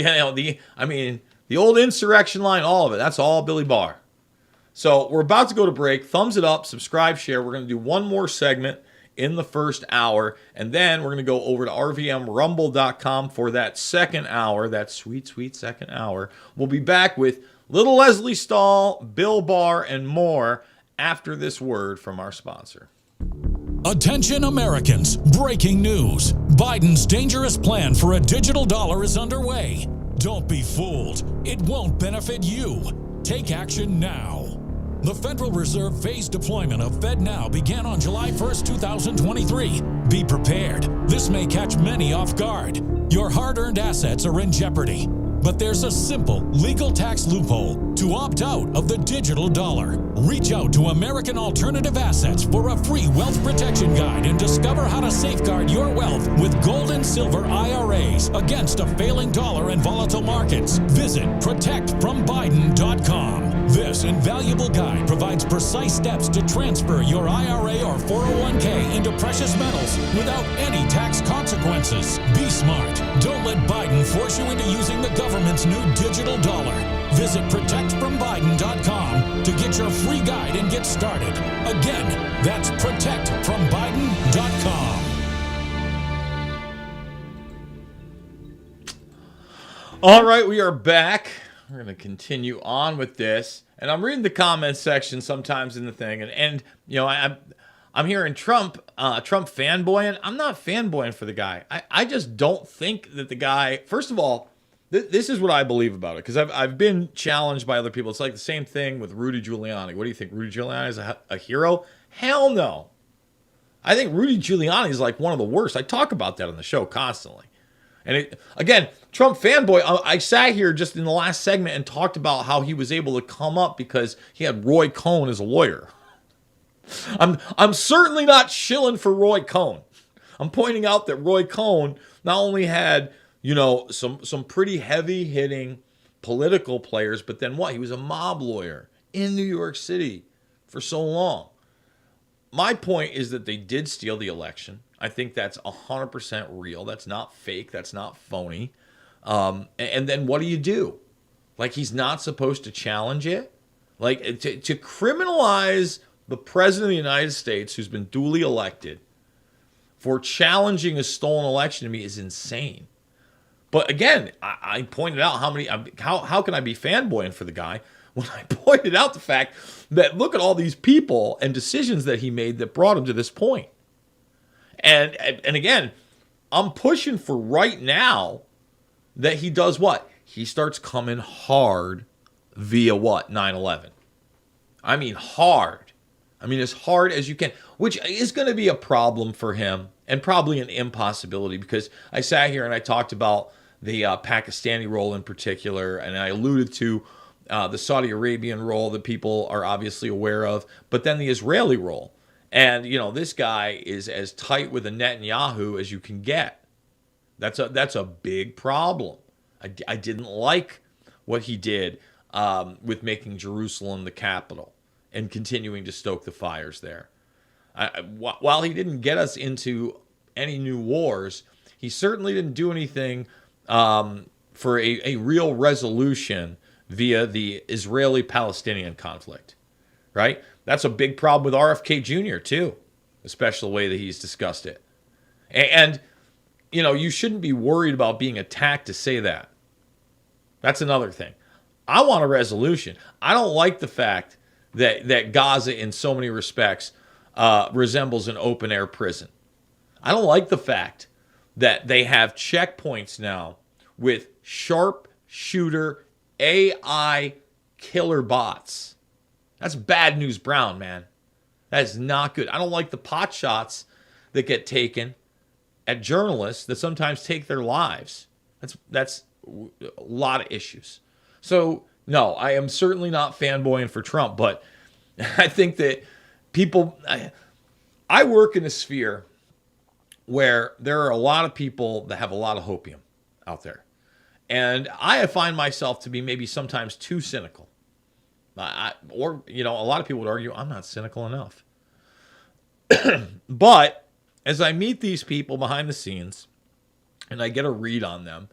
insurrection line, all of it, that's all Billy Barr. So we're about to go to break. Thumbs it up, subscribe, share. We're going to do one more segment in the first hour, and then we're going to go over to rvmrumble.com for that second hour, that sweet, sweet second hour. We'll be back with Little Leslie Stahl, Bill Barr, and more after this word from our sponsor. Attention Americans, breaking news. Biden's dangerous plan for a digital dollar is underway. Don't be fooled. It won't benefit you. Take action now. The Federal Reserve phased deployment of FedNow began on July 1st, 2023. Be prepared. This may catch many off guard. Your hard-earned assets are in jeopardy. But there's a simple legal tax loophole to opt out of the digital dollar. Reach out to American Alternative Assets for a free wealth protection guide and discover how to safeguard your wealth with gold and silver IRAs against a failing dollar and volatile markets. Visit protectfrombiden.com. This invaluable guide provides precise steps to transfer your IRA or 401k into precious metals without any tax consequences. Be smart. Don't let Biden force you into using the government's new digital dollar. Visit protectfrombiden.com to get your free guide and get started. Again, that's protectfrombiden.com. All right, we are back. We're going to continue on with this. And I'm reading the comments section sometimes in the thing. And you know, I'm hearing Trump fanboying. I'm not fanboying for the guy. I just don't think that the guy, first of all, this is what I believe about it. Because I've been challenged by other people. It's like the same thing with Rudy Giuliani. What do you think? Rudy Giuliani is a hero? Hell no. I think Rudy Giuliani is like one of the worst. I talk about that on the show constantly. And again, Trump fanboy, I sat here just in the last segment and talked about how he was able to come up because he had Roy Cohn as a lawyer. I'm certainly not shilling for Roy Cohn. I'm pointing out that Roy Cohn not only had, you know, some pretty heavy-hitting political players, but then what? He was a mob lawyer in New York City for so long. My point is that they did steal the election. I think that's 100% real. That's not fake. That's not phony. And then what do? Like, he's not supposed to challenge it? Like, to criminalize the president of the United States, who's been duly elected, for challenging a stolen election to me is insane. But again, I pointed out how can I be fanboying for the guy when I pointed out the fact that look at all these people and decisions that he made that brought him to this point. And again, I'm pushing for right now that he does what? He starts coming hard via what? 9/11. I mean hard. I mean as hard as you can, which is going to be a problem for him and probably an impossibility because I sat here and I talked about the Pakistani role in particular, and I alluded to the Saudi Arabian role that people are obviously aware of, but then the Israeli role. And, you know, this guy is as tight with a Netanyahu as you can get. That's a big problem. I didn't like what he did with making Jerusalem the capital and continuing to stoke the fires there. While he didn't get us into any new wars, he certainly didn't do anything for a real resolution via the Israeli-Palestinian conflict, right? That's a big problem with RFK Jr. too, especially the way that he's discussed it. And you know, you shouldn't be worried about being attacked to say that. That's another thing. I want a resolution. I don't like the fact that Gaza, in so many respects, resembles an open-air prison. I don't like the fact that they have checkpoints now with sharpshooter AI killer bots. That's bad news brown, man. That is not good. I don't like the pot shots that get taken at journalists that sometimes take their lives. That's a lot of issues. So, no, I am certainly not fanboying for Trump, but I think that people... I work in a sphere where there are a lot of people that have a lot of hopium out there. And I find myself to be maybe sometimes too cynical. Or, you know, a lot of people would argue I'm not cynical enough. But as I meet these people behind the scenes and I get a read on them,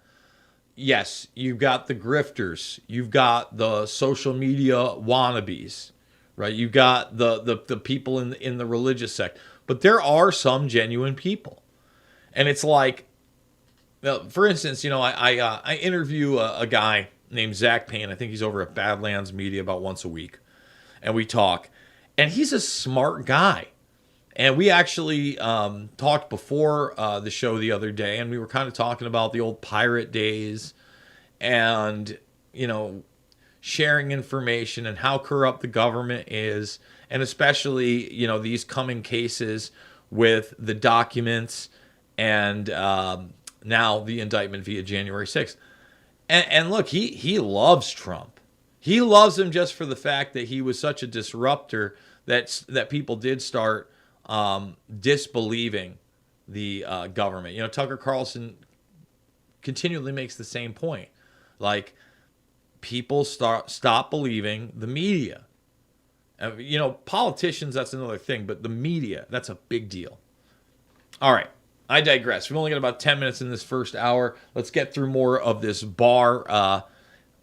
yes, you've got the grifters, you've got the social media wannabes, right? You got the people in the religious sect, but there are some genuine people, and it's like, for instance, I interview a guy named Zach Payne. I think he's over at Badlands Media about once a week, and we talk, and he's a smart guy. And we actually talked before the show the other day, and we were kind of talking about the old pirate days and, sharing information and how corrupt the government is, and especially, these coming cases with the documents and now the indictment via January 6th. And look, he loves Trump. He loves him just for the fact that he was such a disruptor that people did start disbelieving the government. Tucker Carlson continually makes the same point. Like, people stop believing the media. Politicians, that's another thing, but the media, that's a big deal. All right, I digress. We've only got about 10 minutes in this first hour. Let's get through more of this bar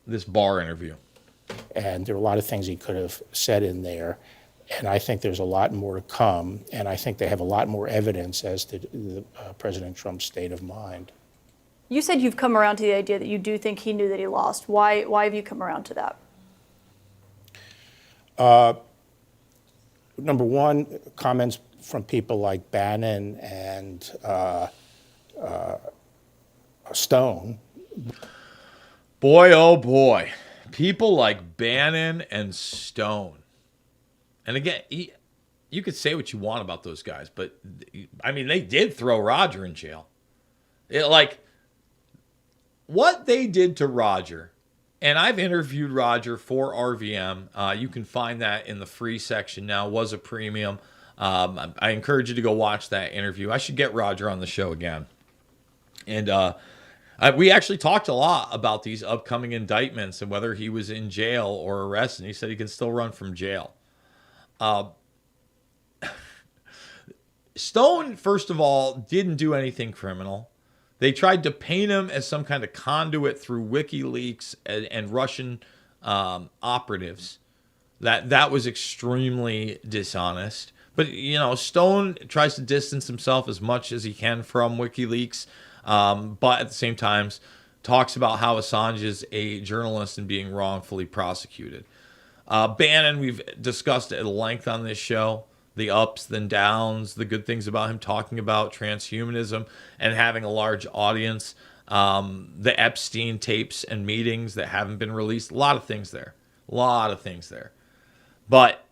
interview. And there are a lot of things he could have said in there. And I think there's a lot more to come, and I think they have a lot more evidence as to President Trump's state of mind. You said you've come around to the idea that you do think he knew that he lost. Why have you come around to that? Number one, comments from people like Bannon and Stone. Boy, oh boy. People like Bannon and Stone. And again, you could say what you want about those guys, but they did throw Roger in jail. What they did to Roger, and I've interviewed Roger for RVM. You can find that in the free section now. Was a premium. I encourage you to go watch that interview. I should get Roger on the show again. And we actually talked a lot about these upcoming indictments and whether he was in jail or arrested. And he said he can still run from jail. Stone, first of all, didn't do anything criminal. They tried to paint him as some kind of conduit through WikiLeaks and Russian operatives. That was extremely dishonest. But, Stone tries to distance himself as much as he can from WikiLeaks, but at the same time talks about how Assange is a journalist and being wrongfully prosecuted. Bannon, we've discussed at length on this show, the ups, the downs, the good things about him talking about transhumanism and having a large audience, the Epstein tapes and meetings that haven't been released. A lot of things there. But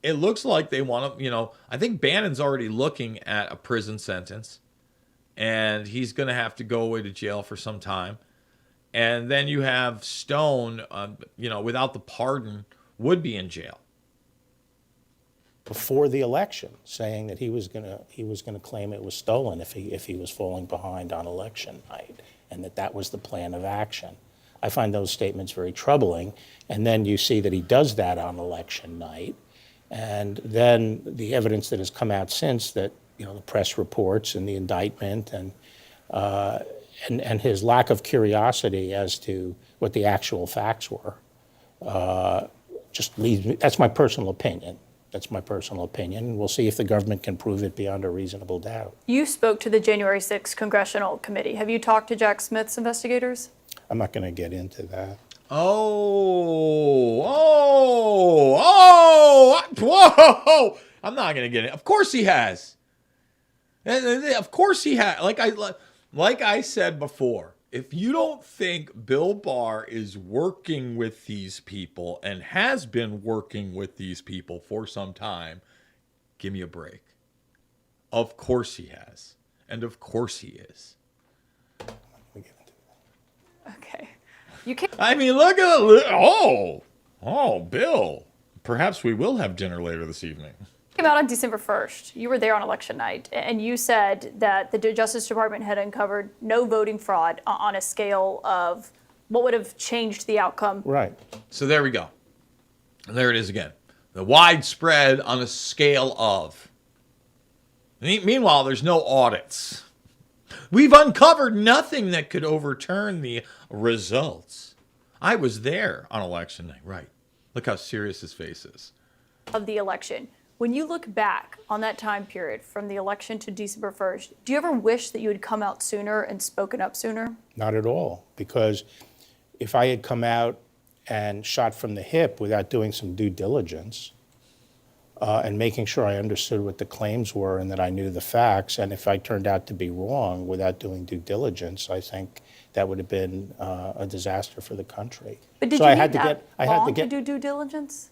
it looks like they want to, I think Bannon's already looking at a prison sentence, and he's going to have to go away to jail for some time. And then you have Stone, without the pardon, would be in jail. Before the election, saying that he was going to claim it was stolen if he was falling behind on election night, and that was the plan of action. I find those statements very troubling. And then you see that he does that on election night, and then the evidence that has come out since that, the press reports and the indictment and his lack of curiosity as to what the actual facts were, just leaves me. That's my personal opinion. We'll see if the government can prove it beyond a reasonable doubt. You spoke to the January 6th Congressional Committee. Have you talked to Jack Smith's investigators? I'm not going to get into that. Whoa! I'm not going to get it. Of course he has. Of course he has. Like I said before, if you don't think Bill Barr is working with these people and has been working with these people for some time, give me a break. Of course he has. And of course he is. Okay. You can't. Look at Bill. Perhaps we will have dinner later this evening. Came out on December 1st. You were there on election night, and you said that the Justice Department had uncovered no voting fraud on a scale of what would have changed the outcome. Right. So there we go. And there it is again. The widespread on a scale of. Meanwhile, there's no audits. We've uncovered nothing that could overturn the results. I was there on election night, right. Look how serious his face is. Of the election. When you look back on that time period from the election to December 1st, do you ever wish that you had come out sooner and spoken up sooner? Not at all, because if I had come out and shot from the hip without doing some due diligence and making sure I understood what the claims were and that I knew the facts, and if I turned out to be wrong without doing due diligence, I think that would have been a disaster for the country. But did So you I need had to that get, I had to long get, to do due diligence?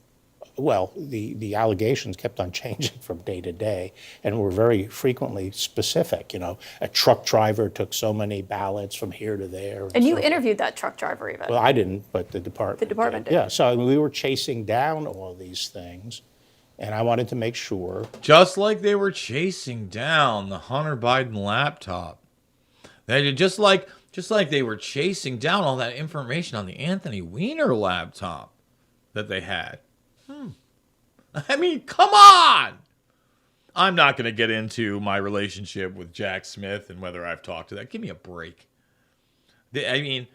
well, the allegations kept on changing from day to day and were very frequently specific. You know, a truck driver took so many ballots from here to there. And you so interviewed that truck driver even. Well, I didn't, but the department. The department did. Yeah, so we were chasing down all these things, and I wanted to make sure. Just like they were chasing down the Hunter Biden laptop. They did just like they were chasing down all that information on the Anthony Weiner laptop that they had. I mean, come on! I'm not going to get into my relationship with Jack Smith and whether I've talked to that. Give me a break. I mean,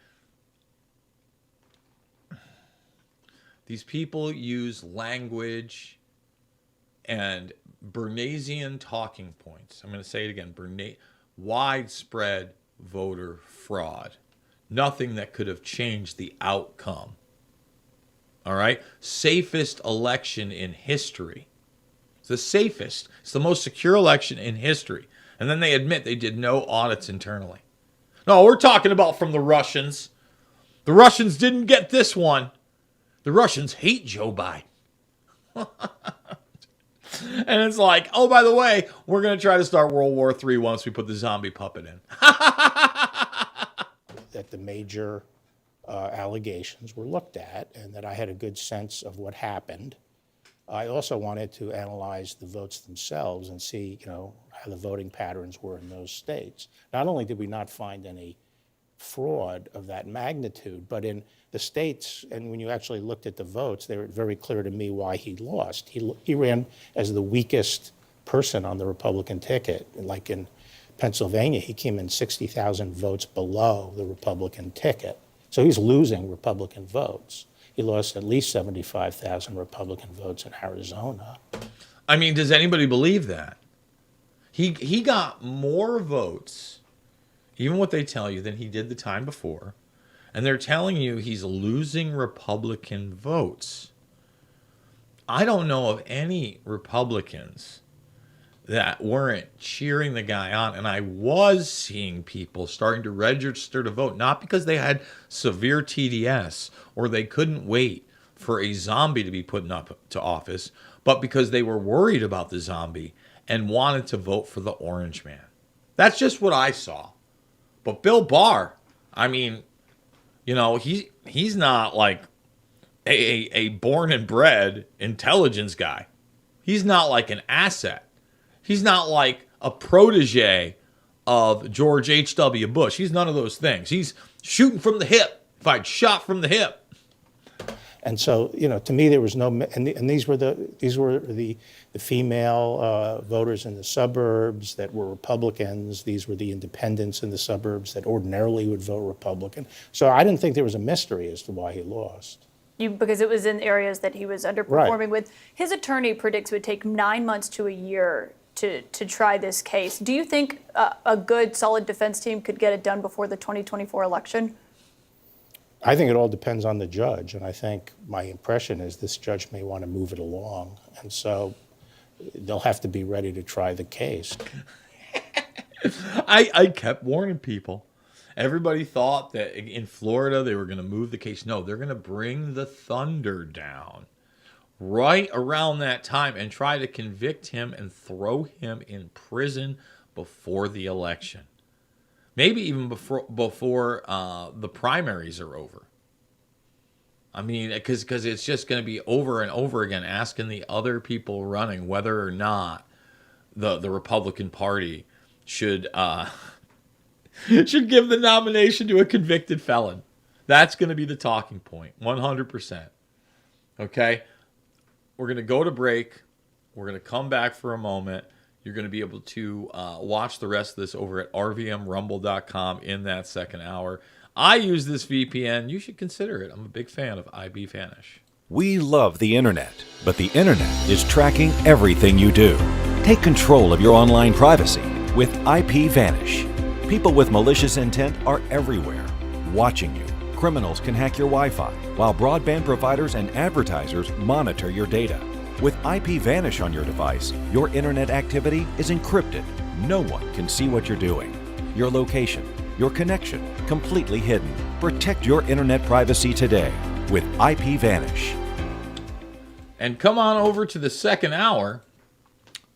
these people use language and Bernaysian talking points. I'm going to say it again. Widespread voter fraud. Nothing that could have changed the outcome. All right? Safest election in history. It's the safest. It's the most secure election in history. And then they admit they did no audits internally. No, we're talking about from the Russians. The Russians didn't get this one. The Russians hate Joe Biden. And it's like, oh, by the way, we're going to try to start World War III once we put the zombie puppet in. That the major allegations were looked at and that I had a good sense of what happened. I also wanted to analyze the votes themselves and see, you know, how the voting patterns were in those states. Not only did we not find any fraud of that magnitude, but in the states, and when you actually looked at the votes, they were very clear to me why he lost. He ran as the weakest person on the Republican ticket. Like in Pennsylvania, he came in 60,000 votes below the Republican ticket. So he's losing Republican votes. He lost at least 75,000 Republican votes in Arizona. I mean, does anybody believe that? He got more votes, even what they tell you, than he did the time before. And they're telling you he's losing Republican votes. I don't know of any Republicans that weren't cheering the guy on. And I was seeing people starting to register to vote, not because they had severe TDS or they couldn't wait for a zombie to be put up to office, but because they were worried about the zombie and wanted to vote for the orange man. That's just what I saw. But Bill Barr, I mean, you know, he's not like a born and bred intelligence guy. He's not like an asset. He's not like a protege of George H.W. Bush. He's none of those things. He's shooting from the hip. If I'd shot from the hip. And so, you know, to me, there was no, and these were the female voters in the suburbs that were Republicans. These were the independents in the suburbs that ordinarily would vote Republican. So I didn't think there was a mystery as to why he lost. Because it was in areas that he was underperforming with. His attorney predicts it would take 9 months to a year to try this case. Do you think a good, solid defense team could get it done before the 2024 election? I think it all depends on the judge, and I think my impression is this judge may want to move it along, and so they'll have to be ready to try the case. I kept warning people. Everybody thought that in Florida they were going to move the case. No, they're going to bring the thunder down right around that time and try to convict him and throw him in prison before the election. Maybe even before the primaries are over. I mean, because it's just going to be over and over again asking the other people running whether or not the Republican Party should give the nomination to a convicted felon. That's going to be the talking point, 100%. Okay? We're going to go to break. We're going to come back for a moment. You're going to be able to watch the rest of this over at rvmrumble.com in that second hour. I use this VPN. You should consider it. I'm a big fan of IB Vanish. We love the internet, but the internet is tracking everything you do. Take control of your online privacy with IPVanish. People with malicious intent are everywhere, watching you. Criminals can hack your Wi-Fi, while broadband providers and advertisers monitor your data. With IPVanish on your device, your internet activity is encrypted. No one can see what you're doing. Your location, your connection, completely hidden. Protect your internet privacy today with IPVanish. And come on over to the second hour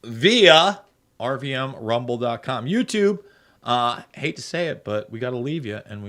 via RVMRumble.com. YouTube, hate to say it, but we got to leave you, and we